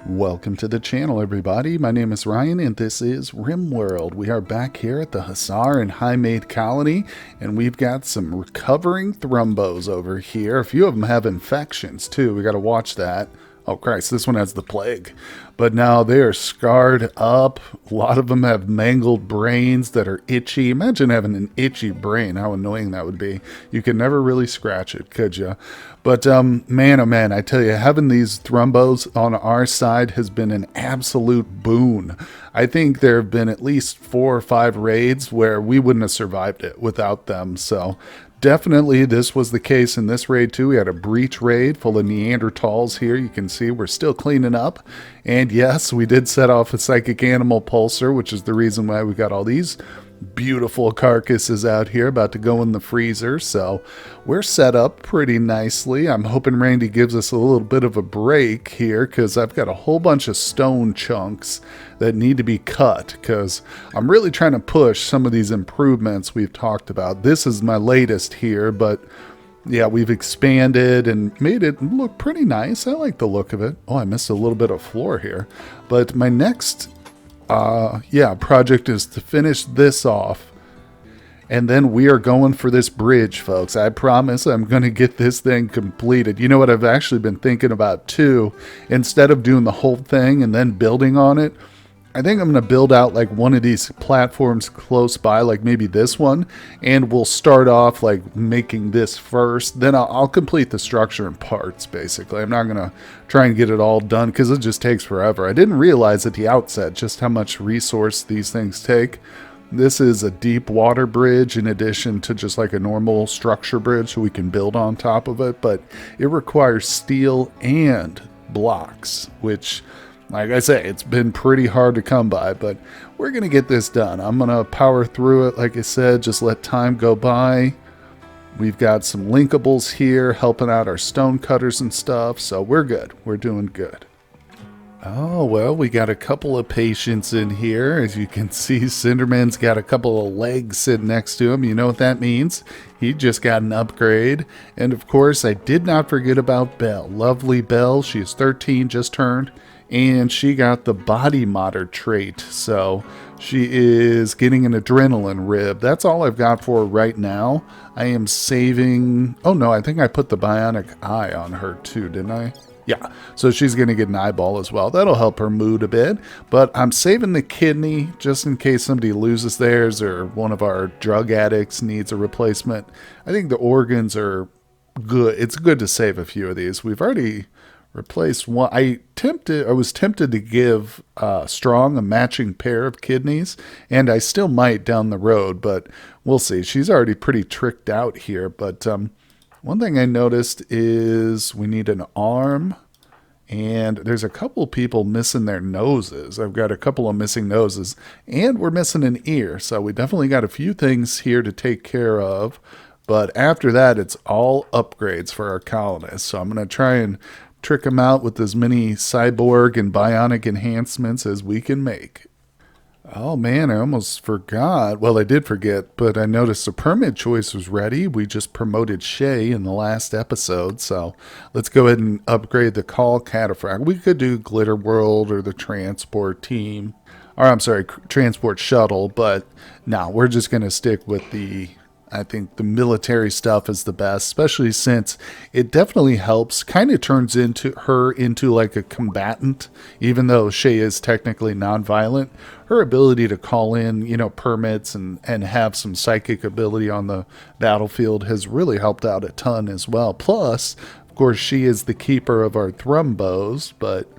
Welcome to the channel, everybody. My name is Ryan, and this is RimWorld. We are back here at the Hussar and Highmate colony, and we've got some recovering thrumbos over here. A few of them have infections, too. We got to watch that. Oh, Christ, this one has the plague. But now they are scarred up. A lot of them have mangled brains that are itchy. Imagine having an itchy brain. How annoying that would be. You could never really scratch it, could you? But man, oh man, I tell you, having these thrumbos on our side has been an absolute boon. I think there have been at least 4 or 5 raids where we wouldn't have survived it without them. So definitely this was the case in this raid too. We had a breach raid full of Neanderthals here. You can see we're still cleaning up. And yes, we did set off a psychic animal pulsar, which is the reason why we got all these beautiful carcasses out here about to go in the freezer. So we're set up pretty nicely. I'm hoping Randy gives us a little bit of a break here because I've got a whole bunch of stone chunks that need to be cut because I'm really trying to push some of these improvements we've talked about. This is my latest here, but yeah, we've expanded and made it look pretty nice. I like the look of it. Oh, I missed a little bit of floor here. But my next project is to finish this off. And then we are going for this bridge, folks. I promise I'm going to get this thing completed. You know what I've actually been thinking about too? Instead of doing the whole thing and then building on it, I think I'm going to build out like one of these platforms close by, like maybe this one, and we'll start off like making this first. Then I'll complete the structure in parts, basically. I'm not going to try and get it all done because it just takes forever. I didn't realize at the outset just how much resource these things take. This is a deep water bridge in addition to just like a normal structure bridge so we can build on top of it, but it requires steel and blocks, which, like I say, it's been pretty hard to come by, but we're going to get this done. I'm going to power through it, like I said, just let time go by. We've got some linkables here helping out our stone cutters and stuff, so we're good. We're doing good. Oh, well, we got a couple of patients in here. As you can see, Cinderman's got a couple of legs sitting next to him. You know what that means? He just got an upgrade. And of course, I did not forget about Belle. Lovely Belle. She's 13, just turned. And she got the body modder trait, so she is getting an adrenaline rib. That's all I've got for her right now. I am saving... Oh no, I think I put the bionic eye on her too, didn't I? Yeah, so she's going to get an eyeball as well. That'll help her mood a bit. But I'm saving the kidney just in case somebody loses theirs or one of our drug addicts needs a replacement. I think the organs are good. It's good to save a few of these. We've already replaced one. I was tempted to give Strong a matching pair of kidneys, and I still might down the road, but we'll see. She's already pretty tricked out here, but one thing I noticed is we need an arm, and there's a couple people missing their noses. I've got a couple of missing noses, and we're missing an ear, so we definitely got a few things here to take care of, but after that, it's all upgrades for our colonists, so I'm going to try and trick them out with as many cyborg and bionic enhancements as we can make. Oh man, I almost forgot. Well, I did forget, but I noticed the permit choice was ready. We just promoted Shay in the last episode, so let's go ahead and upgrade the call cataphract. We could do Glitter World or the transport team, or I'm sorry, transport shuttle, but no, we're just going to stick with I think the military stuff is the best, especially since it definitely helps, kind of turns her into like a combatant, even though Shay is technically nonviolent. Her ability to call in, permits and have some psychic ability on the battlefield has really helped out a ton as well. Plus, of course, she is the keeper of our thrumbos, but,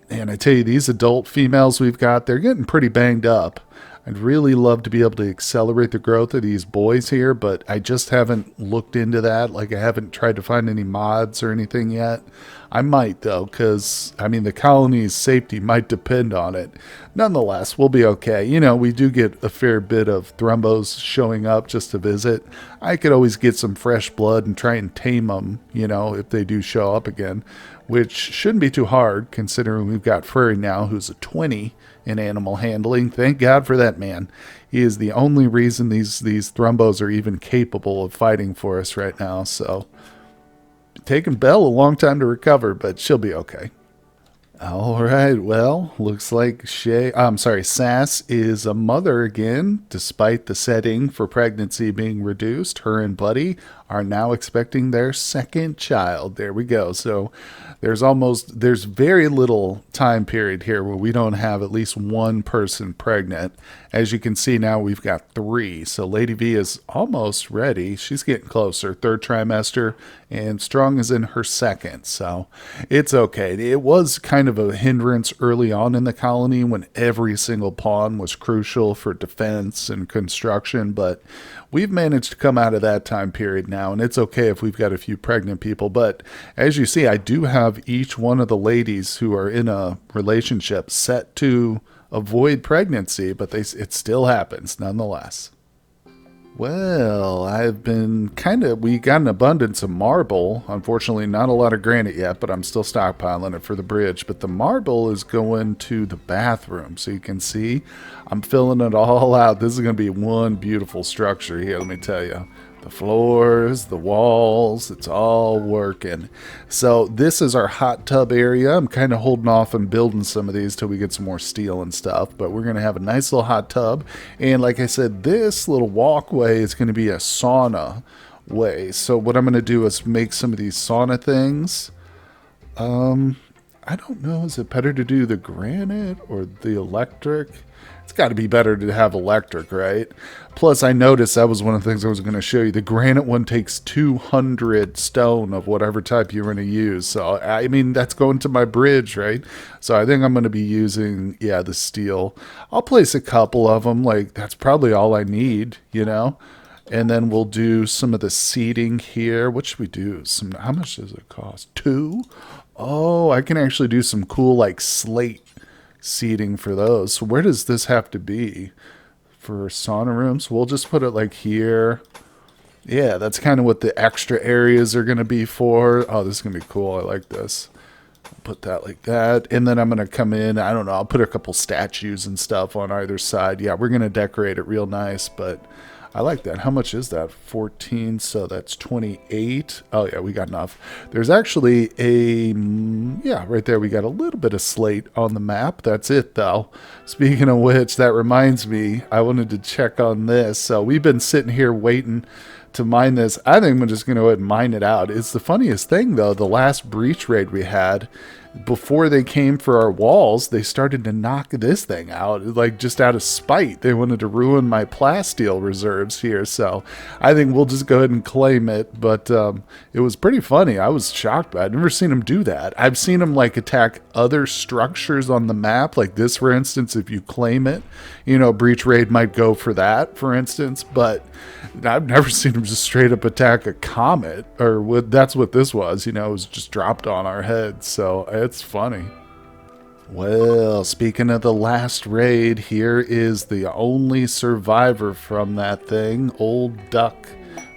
and I tell you, these adult females we've got, they're getting pretty banged up. I'd really love to be able to accelerate the growth of these boys here, but I just haven't looked into that. Like, I haven't tried to find any mods or anything yet. I might, though, because, the colony's safety might depend on it. Nonetheless, we'll be okay. We do get a fair bit of thrumbos showing up just to visit. I could always get some fresh blood and try and tame them, if they do show up again, which shouldn't be too hard, considering we've got Furry now, who's a 20 in animal handling. Thank God for that man. He is the only reason these thrumbos are even capable of fighting for us right now. So, taking Belle a long time to recover, but she'll be okay. All right. Well, looks like Sass is a mother again, despite the setting for pregnancy being reduced. Her and Buddy are now expecting their second child. There we go. So there's very little time period here where we don't have at least one person pregnant. As you can see now, we've got three. So Lady V is almost ready. She's getting closer. Third trimester, and Strong is in her second. So it's okay. It was kind of a hindrance early on in the colony when every single pawn was crucial for defense and construction, but we've managed to come out of that time period now, and it's okay if we've got a few pregnant people. But as you see, I do have each one of the ladies who are in a relationship set to avoid pregnancy, but it still happens nonetheless. Well, we got an abundance of marble. Unfortunately, not a lot of granite yet, but I'm still stockpiling it for the bridge. But the marble is going to the bathroom. So you can see I'm filling it all out. This is going to be one beautiful structure here, let me tell you. The floors, the walls, it's all working. So this is our hot tub area. I'm kind of holding off on building some of these till we get some more steel and stuff, but we're going to have a nice little hot tub. And like I said, this little walkway is going to be a sauna way. So what I'm going to do is make some of these sauna things. I don't know, is it better to do the granite or the electric? It's got to be better to have electric, right? Plus, I noticed that was one of the things I was going to show you. The granite one takes 200 stone of whatever type you're going to use. So, I mean, that's going to my bridge, right? So, I think I'm going to be using, the steel. I'll place a couple of them. Like, that's probably all I need, And then we'll do some of the seating here. What should we do? How much does it cost? 2? Oh, I can actually do some cool, like, slate seating for those. So where does this have to be for sauna rooms? We'll just put it like here. Yeah, that's kind of what the extra areas are going to be for. Oh, this is going to be cool. I like this. I'll put that like that. And then I'm going to come in. I don't know. I'll put a couple statues and stuff on either side. Yeah, we're going to decorate it real nice, but I like that. How much is that? 14, so that's 28. Oh, yeah, we got enough. There's actually right there, we got a little bit of slate on the map. That's it, though. Speaking of which, that reminds me, I wanted to check on this. So we've been sitting here waiting to mine this. I think I'm just going to go ahead and mine it out. It's the funniest thing, though. The last breach raid we had, before they came for our walls, they started to knock this thing out, like just out of spite. They wanted to ruin my plasteel reserves here, so I think we'll just go ahead and claim it. But it was pretty funny. I was shocked by it. I've never seen them do that. I've seen them like attack other structures on the map, like this, for instance. If you claim it, breach raid might go for that, for instance. But I've never seen them just straight up attack a comet, or that's what this was. It was just dropped on our heads. So it's funny. Well, speaking of the last raid, here is the only survivor from that thing, Old Duck.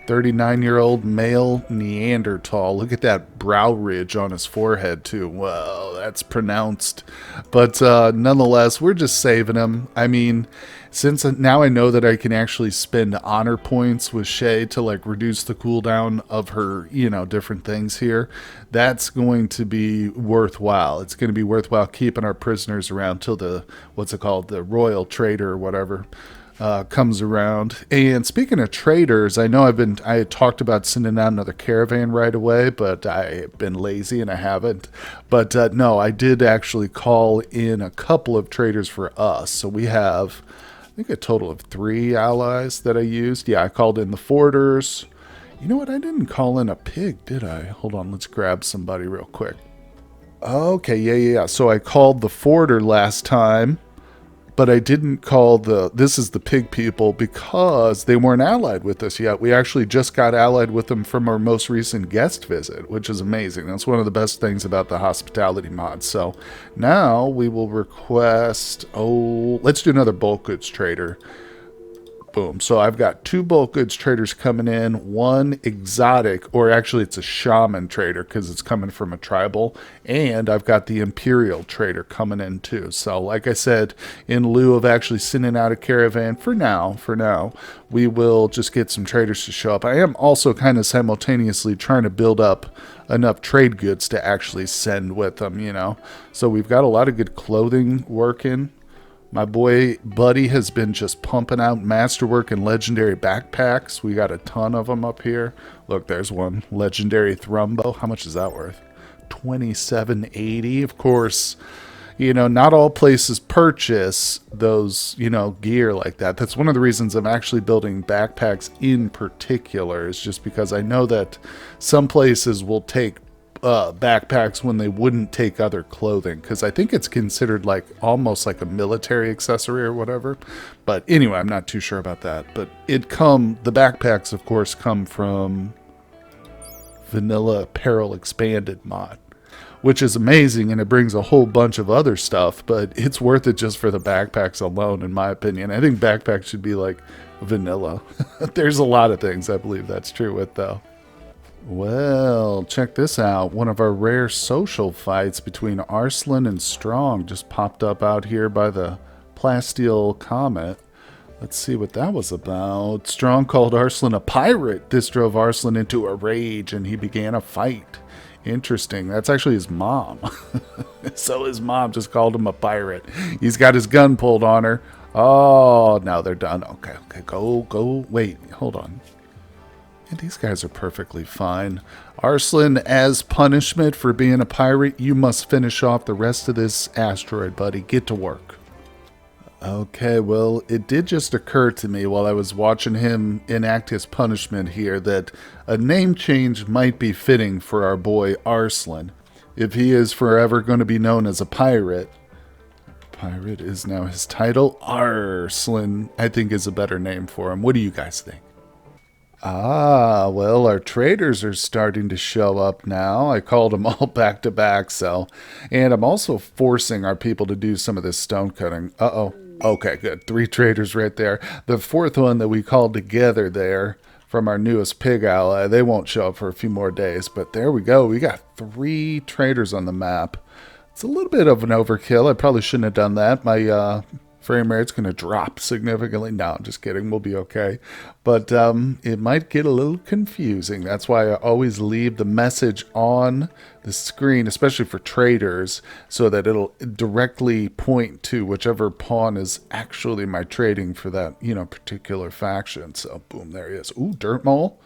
39-year-old male Neanderthal. Look at that brow ridge on his forehead, too. Well, that's pronounced. But nonetheless, we're just saving him. I mean, since now I know that I can actually spend honor points with Shay to like reduce the cooldown of her, different things here, that's going to be worthwhile. It's going to be worthwhile keeping our prisoners around till the royal trader or whatever comes around. And speaking of traders, I know I had talked about sending out another caravan right away, but I've been lazy and I haven't. But no, I did actually call in a couple of traders for us. So we have, I think, a total of 3 allies that I used. Yeah, I called in the Forders. You know what? I didn't call in a pig, did I? Hold on, let's grab somebody real quick. Okay, yeah. So I called the Forder last time, but I didn't call this is the pig people because they weren't allied with us yet. We actually just got allied with them from our most recent guest visit, which is amazing. That's one of the best things about the hospitality mod. So now we will request, let's do another bulk goods trader. Boom. So I've got 2 bulk goods traders coming in, 1 exotic, or actually it's a shaman trader because it's coming from a tribal, and I've got the imperial trader coming in too. So like I said, in lieu of actually sending out a caravan for now, we will just get some traders to show up. I am also kind of simultaneously trying to build up enough trade goods to actually send with them, you know. So we've got a lot of good clothing working. My boy Buddy has been just pumping out masterwork and legendary backpacks. We got a ton of them up here. Look, there's one. Legendary Thrumbo. How much is that worth? $27.80. Of course, you know, not all places purchase those, you know, gear like that. That's one of the reasons I'm actually building backpacks in particular, is just because I know that some places will take backpacks when they wouldn't take other clothing, because I think it's considered like almost like a military accessory or whatever. But anyway, I'm not too sure about that. But the backpacks of course come from Vanilla Apparel Expanded mod, which is amazing, and it brings a whole bunch of other stuff, but it's worth it just for the backpacks alone, in my opinion. I think backpacks should be like vanilla. There's a lot of things I believe that's true with though. Well, check this out. One of our rare social fights between Arslan and Strong just popped up out here by the Plasteel Comet. Let's see what that was about. Strong called Arslan a pirate. This drove Arslan into a rage, and he began a fight. Interesting. That's actually his mom. So his mom just called him a pirate. He's got his gun pulled on her. Oh, now they're done. Okay. Go. Wait, hold on. And these guys are perfectly fine. Arslan, as punishment for being a pirate, you must finish off the rest of this asteroid, buddy. Get to work. Okay, well, it did just occur to me while I was watching him enact his punishment here that a name change might be fitting for our boy Arslan. If he is forever going to be known as a pirate, pirate is now his title. Arslan, I think, is a better name for him. What do you guys think? Ah, well, our traders are starting to show up now. I called them all back to back, so. And I'm also forcing our people to do some of this stone cutting. Uh-oh. Okay, good. 3 traders right there. The 4th one that we called together there from our newest pig ally, they won't show up for a few more days, but there we go. We got 3 traders on the map. It's a little bit of an overkill. I probably shouldn't have done that. My frame rate's going to drop significantly. No, I'm just kidding. We'll be okay. But it might get a little confusing. That's why I always leave the message on the screen, especially for traders, so that it'll directly point to whichever pawn is actually my trading for that, you know, particular faction. So, boom, there he is. Ooh, Dirt Mole.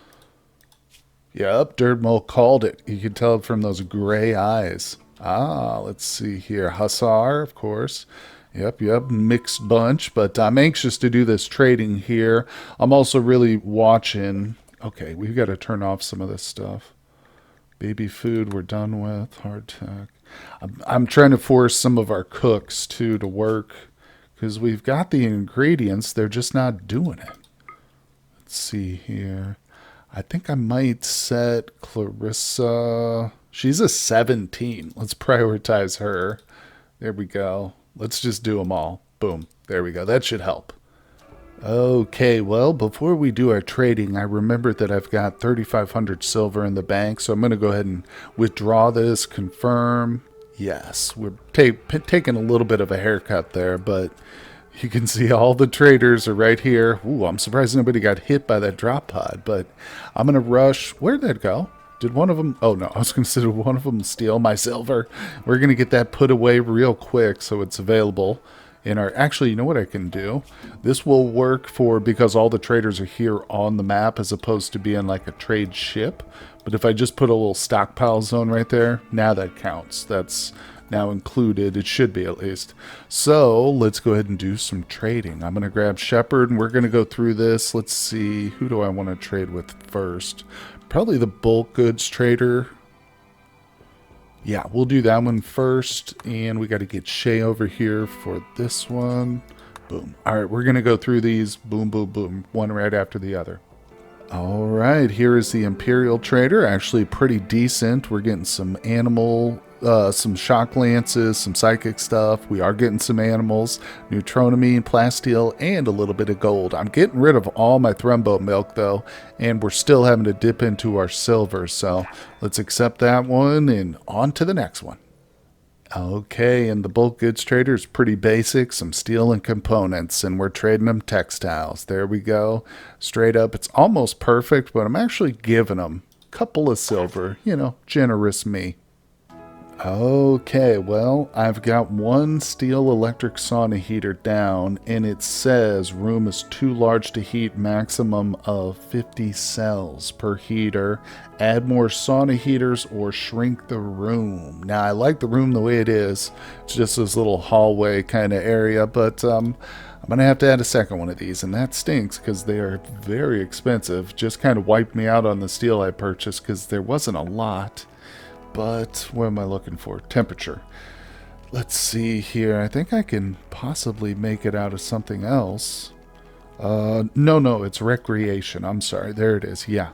Yep, Dirt Mole called it. You can tell it from those gray eyes. Ah, let's see here. Hussar, of course. Yep, mixed bunch, but I'm anxious to do this trading here. I'm also really watching. Okay, we've got to turn off some of this stuff. Baby food we're done with. Hardtack. I'm trying to force some of our cooks, too, to work, because we've got the ingredients. They're just not doing it. Let's see here. I think I might set Clarissa. She's a 17. Let's prioritize her. There we go. Let's just do them all. Boom. There we go. That should help. Okay, well, before we do our trading, I remembered that I've got 3,500 silver in the bank, so I'm going to go ahead and withdraw this, confirm. Yes, we're taking a little bit of a haircut there, but you can see all the traders are right here. Ooh, I'm surprised nobody got hit by that drop pod, but I'm going to rush. Where'd that go? Did one of them... Oh, no. I was going to say, did one of them steal my silver? We're going to get that put away real quick so it's available in our... Actually, you know what I can do? This will work for... Because all the traders are here on the map as opposed to being like a trade ship. But if I just put a little stockpile zone right there, now that counts. That's now included. It should be at least. So let's go ahead and do some trading. I'm going to grab Shepherd and we're going to go through this. Let's see. Who do I want to trade with first? Probably the bulk goods trader. Yeah, we'll do that one first. And we got to get Shay over here for this one. Boom. All right, we're going to go through these. Boom, boom, boom. One right after the other. All right, here is the Imperial trader. Actually pretty decent. We're getting some animal some shock lances, some psychic stuff. We are getting some animals, neutronomy, plasteel, and a little bit of gold. I'm getting rid of all my thrumbo milk though, and we're still having to dip into our silver. So let's accept that one and on to the next one. Okay, and the bulk goods trader is pretty basic, some steel and components, and we're trading them textiles. There we go. Straight up, it's almost perfect, but I'm actually giving them a couple of silver. Generous me. Okay, well, I've got one steel electric sauna heater down, and it says room is too large to heat, maximum of 50 cells per heater. Add more sauna heaters or shrink the room. Now, I like the room the way it is. It's just this little hallway kind of area, but I'm going to have to add a second one of these, and that stinks because they are very expensive. Just kind of wiped me out on the steel I purchased because there wasn't a lot. But what am I looking for? Temperature. Let's see here. I think I can possibly make it out of something else. No, it's recreation. I'm sorry. There it is. Yeah.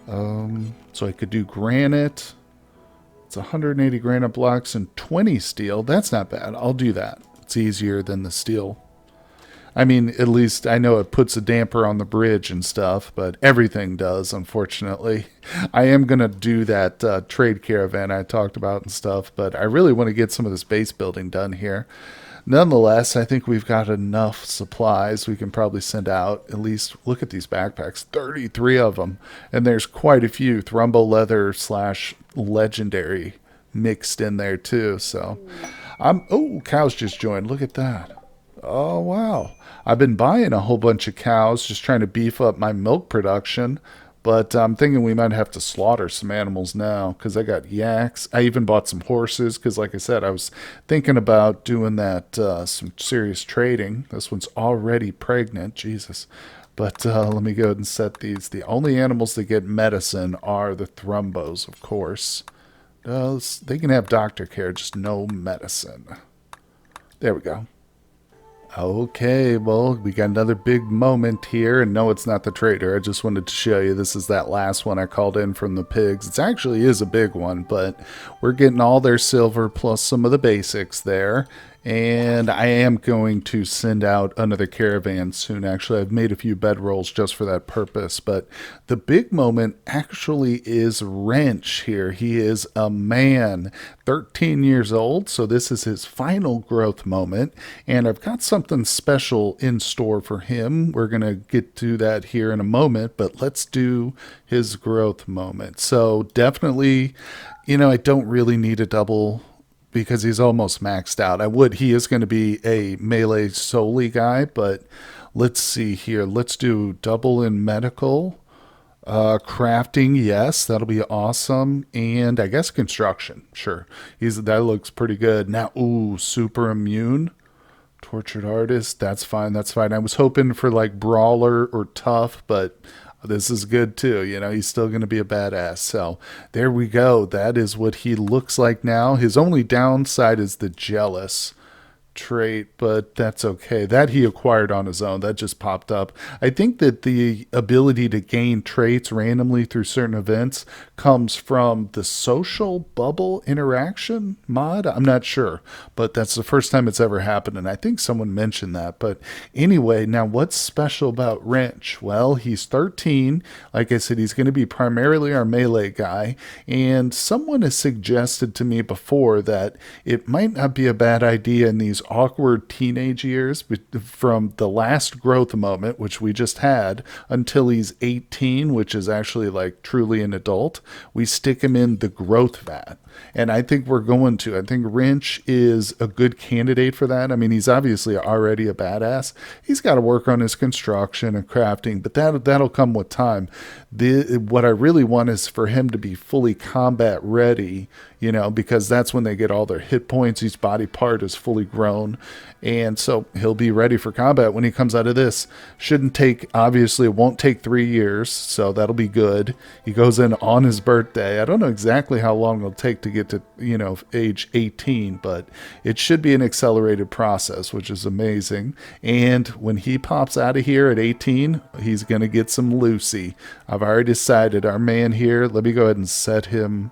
So I could do granite. It's 180 granite blocks and 20 steel. That's not bad. I'll do that. It's easier than the steel. I mean, at least I know it puts a damper on the bridge and stuff, but everything does, unfortunately. I am going to do that trade caravan I talked about and stuff, but I really want to get some of this base building done here. Nonetheless, I think we've got enough supplies we can probably send out. At least look at these backpacks, 33 of them. And there's quite a few thrumbo leather / legendary mixed in there too. So oh, cows just joined. Look at that. Oh, wow. I've been buying a whole bunch of cows, just trying to beef up my milk production. But I'm thinking we might have to slaughter some animals now because I got yaks. I even bought some horses because, like I said, I was thinking about doing that, some serious trading. This one's already pregnant. Jesus. But let me go ahead and set these. The only animals that get medicine are the thrumbos, of course. They can have doctor care, just no medicine. There we go. Okay, well, we got another big moment here, and no, it's not the trader. I just wanted to show you this is that last one I called in from the pigs. It actually is a big one, but we're getting all their silver plus some of the basics there. And I am going to send out another caravan soon. Actually, I've made a few bedrolls just for that purpose. But the big moment actually is Wrench here. He is a man, 13 years old. So this is his final growth moment. And I've got something special in store for him. We're going to get to that here in a moment. But let's do his growth moment. So definitely, I don't really need a double because he's almost maxed out. He is going to be a melee solely guy, but let's see here. Let's do double in medical, crafting. Yes, that'll be awesome. And I guess construction. Sure. That looks pretty good. Now, super immune, tortured artist. That's fine. I was hoping for like brawler or tough, but this is good too. He's still going to be a badass. So there we go. That is what he looks like now. His only downside is the jealous trait, but that's okay. That he acquired on his own. That just popped up. I think that the ability to gain traits randomly through certain events comes from the social bubble interaction mod. I'm not sure, but that's the first time it's ever happened, and I think someone mentioned that. But anyway, now what's special about Wrench? Well, he's 13. Like I said, he's going to be primarily our melee guy, and someone has suggested to me before that it might not be a bad idea in these awkward teenage years from the last growth moment, which we just had, until he's 18, which is actually like truly an adult. We stick him in the growth vat. And I think I think Wrench is a good candidate for that. I mean, he's obviously already a badass. He's got to work on his construction and crafting, but that'll come with time. What I really want is for him to be fully combat ready, because that's when they get all their hit points. Each body part is fully grown. And so he'll be ready for combat when he comes out of this. Obviously it won't take 3 years, so that'll be good. He goes in on his birthday. I don't know exactly how long it'll take to get to, age 18, but it should be an accelerated process, which is amazing. And when he pops out of here at 18, he's going to get some Lucy. I've already decided our man here, let me go ahead and set him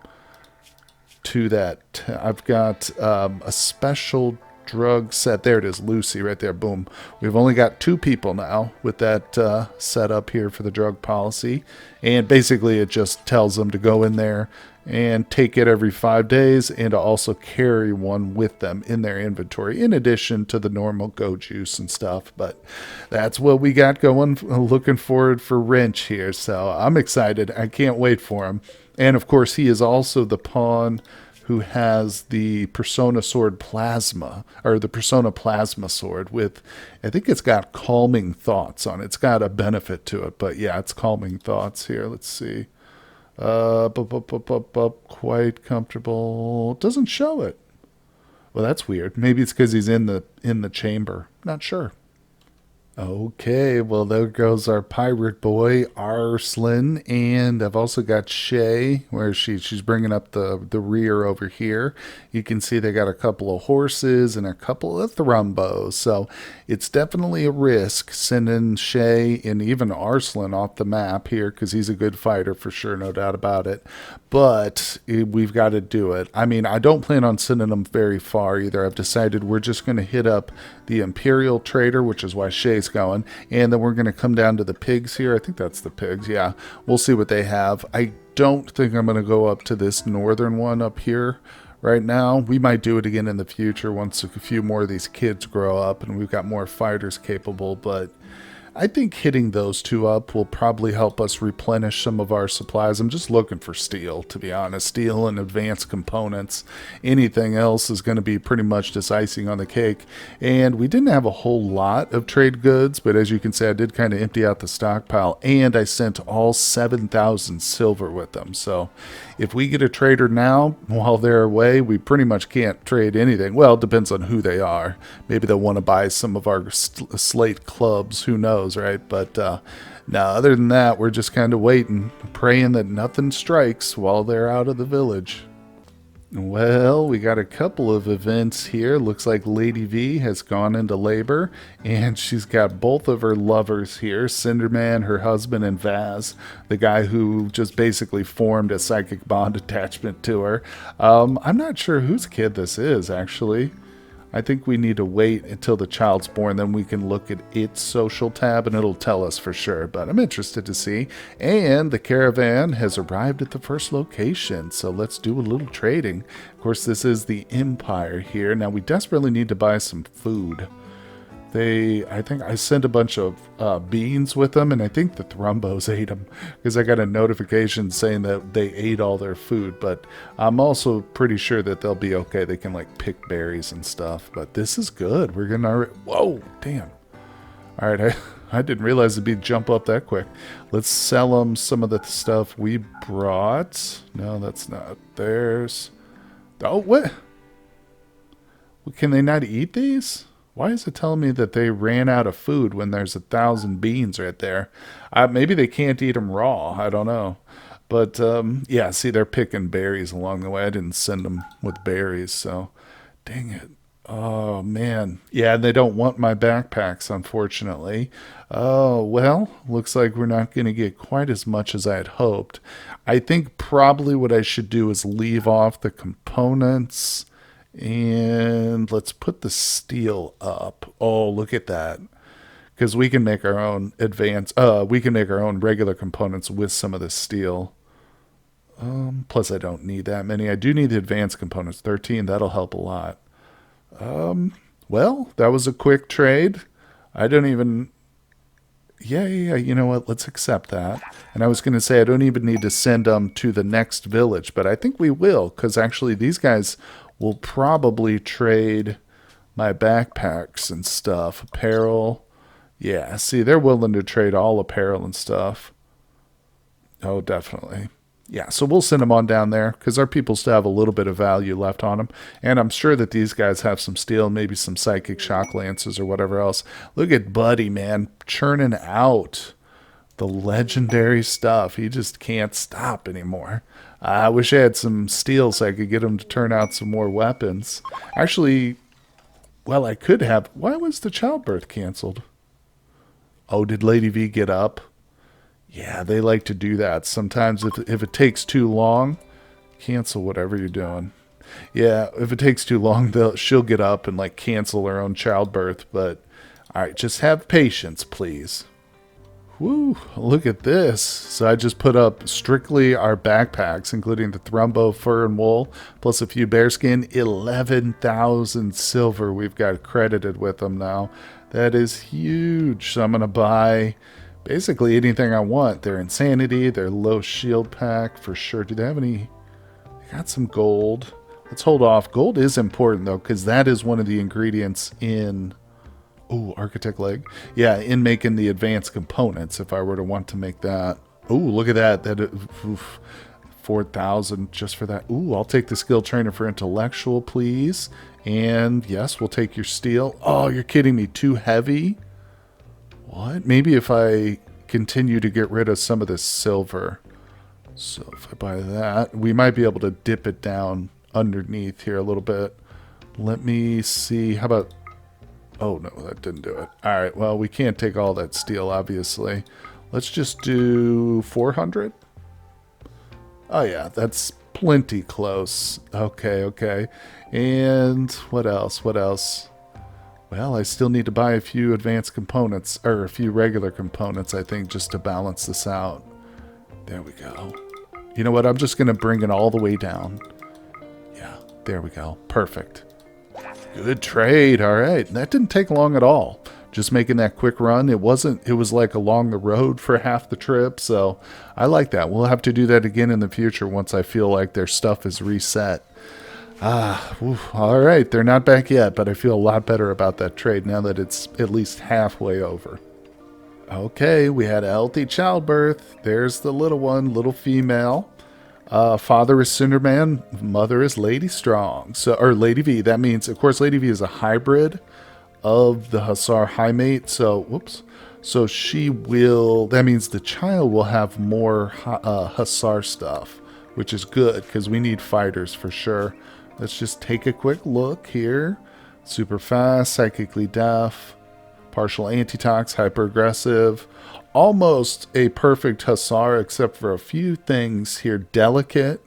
to that. I've got a special drug set. There it is, Lucy, right there. Boom. We've only got 2 people now with that set up here for the drug policy. And basically it just tells them to go in there and take it every 5 days and to also carry one with them in their inventory in addition to the normal go juice and stuff. But that's what we got going. Looking forward for Wrench here. So I'm excited. I can't wait for him. And of course he is also the pawn who has the Persona Sword Plasma, or the Persona Plasma Sword with, I think it's got Calming Thoughts on it. It's got a benefit to it, but yeah, it's Calming Thoughts here. Let's see. Quite comfortable. Doesn't show it. Well, that's weird. Maybe it's because he's in the chamber. Not sure. Okay, well, there goes our pirate boy, Arslan, and I've also got Shay, where she's bringing up the rear over here. You can see they got a couple of horses and a couple of thrumbos, so it's definitely a risk sending Shay and even Arslan off the map here, because he's a good fighter for sure, no doubt about it. But we've got to do it. I mean, I don't plan on sending them very far either. I've decided we're just going to hit up the Imperial Trader, which is why Shay's going, and then we're going to come down to the pigs here. I think that's the pigs. Yeah, we'll see what they have. I don't think I'm going to go up to this northern one up here right now. We might do it again in the future once a few more of these kids grow up and we've got more fighters capable, but I think hitting those 2 up will probably help us replenish some of our supplies. I'm just looking for steel, to be honest. Steel and advanced components. Anything else is going to be pretty much just icing on the cake. And we didn't have a whole lot of trade goods, but as you can see, I did kind of empty out the stockpile. And I sent all 7,000 silver with them. So if we get a trader now while they're away, we pretty much can't trade anything. Well, it depends on who they are. Maybe they'll want to buy some of our slate clubs. Who knows? Right, but no, other than that, we're just kind of waiting, praying that nothing strikes while they're out of the village. Well, we got a couple of events here. Looks like Lady V has gone into labor, and she's got both of her lovers here, Cinderman, her husband, and Vaz, the guy who just basically formed a psychic bond attachment to her. I'm not sure whose kid this is, actually. I think we need to wait until the child's born, then we can look at its social tab and it'll tell us for sure, but I'm interested to see. And the caravan has arrived at the first location, so let's do a little trading. Of course, this is the Empire here. Now, we desperately need to buy some food. I think I sent a bunch of beans with them, and I think the thrumbos ate them because I got a notification saying that they ate all their food, but I'm also pretty sure that they'll be okay. They can like pick berries and stuff, but this is good. We're gonna, whoa, damn. All right, I didn't realize it'd be jump up that quick. Let's sell them some of the stuff we brought. No, that's not theirs. Oh, what? Can they not eat these? Why is it telling me that they ran out of food when there's 1,000 beans right there? Maybe they can't eat them raw. I don't know. But, yeah, see, they're picking berries along the way. I didn't send them with berries, so dang it. Oh, man. Yeah, they don't want my backpacks, unfortunately. Oh, well, looks like we're not going to get quite as much as I had hoped. I think probably what I should do is leave off the components. And let's put the steel up. Oh, look at that. Because we can make our own we can make our own regular components with some of the steel. Plus I don't need that many. I do need the advanced components, 13. That'll help a lot. Well, that was a quick trade. I don't even... Yeah, you know what? Let's accept that. And I was going to say I don't even need to send them to the next village, but I think we will, because actually these guys... We'll probably trade my backpacks and stuff. Apparel. Yeah, see, they're willing to trade all apparel and stuff. Oh, definitely. Yeah, so we'll send them on down there because our people still have a little bit of value left on them. And I'm sure that these guys have some steel, maybe some psychic shock lances or whatever else. Look at Buddy, man, churning out the legendary stuff. He just can't stop anymore. I wish I had some steel so I could get him to turn out some more weapons. Actually, well, I could have... Why was the childbirth canceled? Oh, did Lady V get up? Yeah, they like to do that. Sometimes if it takes too long, cancel whatever you're doing. Yeah, if it takes too long, she'll get up and like cancel her own childbirth. But all right, just have patience, please. Woo, look at this. So I just put up strictly our backpacks, including the Thrumbo fur and wool, plus a few bearskin. 11,000 silver we've got credited with them now. That is huge. So I'm going to buy basically anything I want. Their insanity, their low shield pack for sure. Do they have any? They got some gold. Let's hold off. Gold is important though, because that is one of the ingredients in... Oh, architect leg. Yeah, in making the advanced components, if I were to want to make that. Oh, look at that. That oof, 4,000 just for that. Ooh, I'll take the skill trainer for intellectual, please. And yes, we'll take your steel. Oh, you're kidding me. Too heavy? What? Maybe if I continue to get rid of some of this silver. So if I buy that, we might be able to dip it down underneath here a little bit. Let me see. How about... Oh, no, that didn't do it. All right, well, we can't take all that steel, obviously. Let's just do 400. Oh, yeah, that's plenty close. Okay, okay. And what else? What else? Well, I still need to buy a few advanced components, or a few regular components, I think, just to balance this out. There we go. You know what? I'm just going to bring it all the way down. Yeah, there we go. Perfect. Good trade. All right. That didn't take long at all. Just making that quick run. It was like along the road for half the trip. So I like that. We'll have to do that again in the future once I feel like their stuff is reset. All right. They're not back yet, but I feel a lot better about that trade now that it's at least halfway over. Okay. We had a healthy childbirth. There's the little one, little female. Father is Cinderman, mother is Lady Strong. So, or Lady V. That means, of course, Lady V is a hybrid of the Hussar Highmate. So, whoops. So she will, that means the child will have more Hussar stuff, which is good because we need fighters for sure. Let's just take a quick look here. Super fast, psychically deaf, partial antitox, hyper aggressive. Almost a perfect Hussar, except for a few things here. Delicate,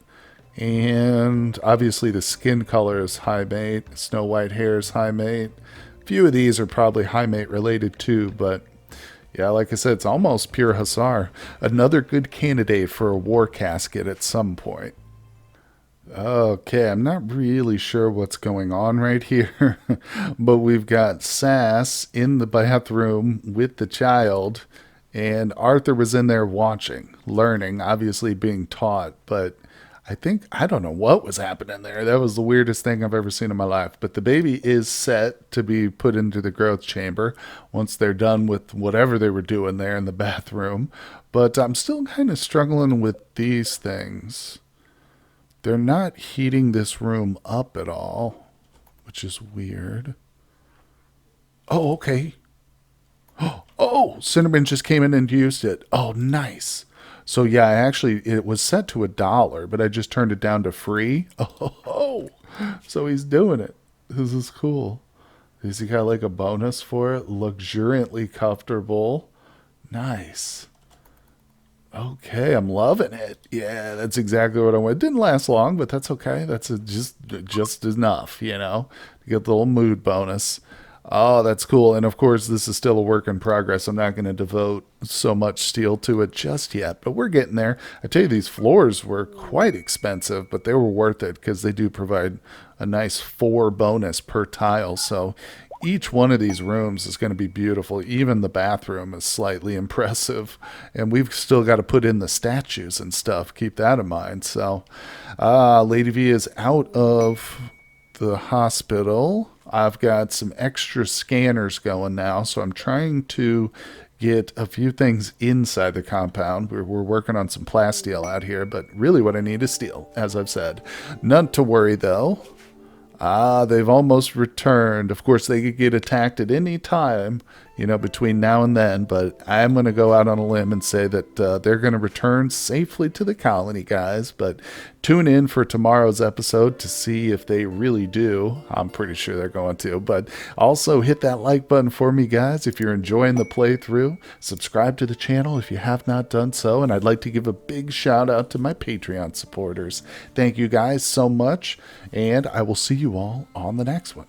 and obviously the skin color is Highmate. Snow white hair is Highmate. A few of these are probably Highmate related too, but yeah, like I said, it's almost pure Hussar. Another good candidate for a war casket at some point. Okay, I'm not really sure what's going on right here, but we've got Sass in the bathroom with the child. And Arthur was in there watching, learning, obviously being taught. But I don't know what was happening there. That was the weirdest thing I've ever seen in my life. But the baby is set to be put into the growth chamber once they're done with whatever they were doing there in the bathroom. But I'm still kind of struggling with these things. They're not heating this room up at all, which is weird. Oh, okay. Oh, Cinnamon just came in and used it. Oh, nice. So yeah, it was set to $1, but I just turned it down to free. Oh, so he's doing it. This is cool. Has he got like a bonus for it? Luxuriantly comfortable. Nice. Okay, I'm loving it. Yeah, that's exactly what I want. It didn't last long, but that's okay. That's just enough, to get the little mood bonus. Oh, that's cool. And of course, this is still a work in progress. I'm not going to devote so much steel to it just yet, but we're getting there. I tell you, these floors were quite expensive, but they were worth it because they do provide a nice 4 bonus per tile. So each one of these rooms is going to be beautiful. Even the bathroom is slightly impressive. And we've still got to put in the statues and stuff. Keep that in mind. So Lady V is out of the hospital. I've got some extra scanners going now, so I'm trying to get a few things inside the compound. We're working on some plasteel out here, but really what I need is steel, as I've said. None to worry, though. They've almost returned. Of course, they could get attacked at any time between now and then, but I'm going to go out on a limb and say that they're going to return safely to the colony, guys. But tune in for tomorrow's episode to see if they really do. I'm pretty sure they're going to. But also hit that like button for me, guys, if you're enjoying the playthrough. Subscribe to the channel if you have not done so. And I'd like to give a big shout out to my Patreon supporters. Thank you guys so much, and I will see you all on the next one.